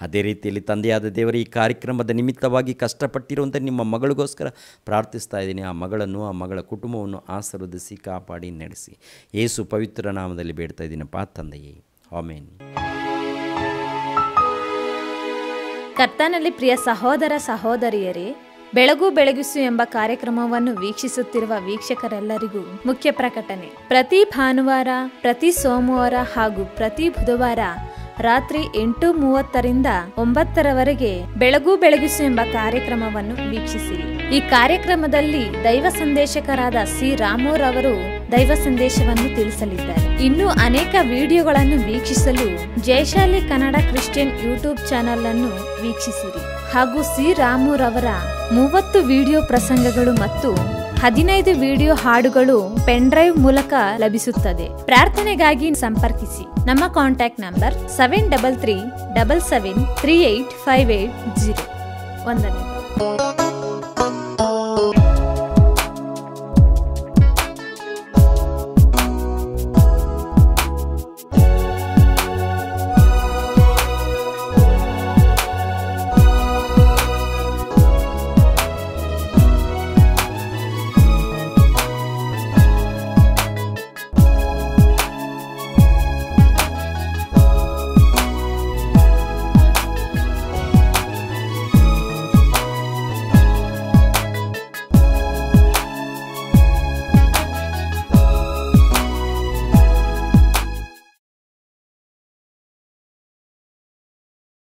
ಅದೇ ರೀತಿಯಲ್ಲಿ ತಂದೆಯಾದ ದೇವರ ಈ ಕಾರ್ಯಕ್ರಮದ ನಿಮಿತ್ತವಾಗಿ ಕಷ್ಟಪಟ್ಟಿರುವಂಥ ನಿಮ್ಮ ಮಗಳಿಗೋಸ್ಕರ ಪ್ರಾರ್ಥಿಸ್ತಾ ಇದ್ದೀನಿ. ಆ ಮಗಳನ್ನು, ಆ ಮಗಳ ಕುಟುಂಬವನ್ನು ಆಶೀರ್ವದಿಸಿ, ಕಾಪಾಡಿ, ನಡೆಸಿ. ಯೇಸು ಪವಿತ್ರ ನಾಮದಲ್ಲಿ ಬೇಡ್ತಾ ಇದ್ದೀನಪ್ಪ ತಂದೆಯೇ, ಆಮೆನ್. ಕರ್ತನಲ್ಲಿ ಪ್ರಿಯ ಸಹೋದರ ಸಹೋದರಿಯರೇ, ಬೆಳಗು ಬೆಳಗಿಸು ಎಂಬ ಕಾರ್ಯಕ್ರಮವನ್ನು ವೀಕ್ಷಿಸುತ್ತಿರುವ ವೀಕ್ಷಕರೆಲ್ಲರಿಗೂ ಮುಖ್ಯ ಪ್ರಕಟಣೆ. ಪ್ರತಿ ಭಾನುವಾರ, ಪ್ರತಿ ಸೋಮವಾರ ಹಾಗೂ ಪ್ರತಿ ಬುಧವಾರ ರಾತ್ರಿ 8:30ರಿಂದ 9ರವರೆಗೆ ಬೆಳಗು ಬೆಳಗಿಸು ಎಂಬ ಕಾರ್ಯಕ್ರಮವನ್ನು ವೀಕ್ಷಿಸಿರಿ. ಈ ಕಾರ್ಯಕ್ರಮದಲ್ಲಿ ದೈವ ಸಂದೇಶಕರಾದ ಸಿ ರಾಮೋರವರು ದೈವ ಸಂದೇಶವನ್ನು ತಿಳಿಸಲಿದ್ದಾರೆ. ಇನ್ನೂ ಅನೇಕ ವಿಡಿಯೋಗಳನ್ನು ವೀಕ್ಷಿಸಲು ಜಯಶಾಲಿ ಕನ್ನಡ ಕ್ರಿಶ್ಚಿಯನ್ ಯೂಟ್ಯೂಬ್ ಚಾನೆಲ್ ಅನ್ನು ವೀಕ್ಷಿಸಿರಿ. ಹಾಗೂ ಸಿ ರಾಮುರವರ 30 ವಿಡಿಯೋ ಪ್ರಸಂಗಗಳು ಮತ್ತು 15 ವಿಡಿಯೋ ಹಾಡುಗಳು ಪೆನ್ ಡ್ರೈವ್ ಮೂಲಕ ಲಭಿಸುತ್ತದೆ. ಪ್ರಾರ್ಥನೆಗಾಗಿ ಸಂಪರ್ಕಿಸಿ. ನಮ್ಮ ಕಾಂಟ್ಯಾಕ್ಟ್ ನಂಬರ್ 7337738580. ವಂದನೆಗಳು.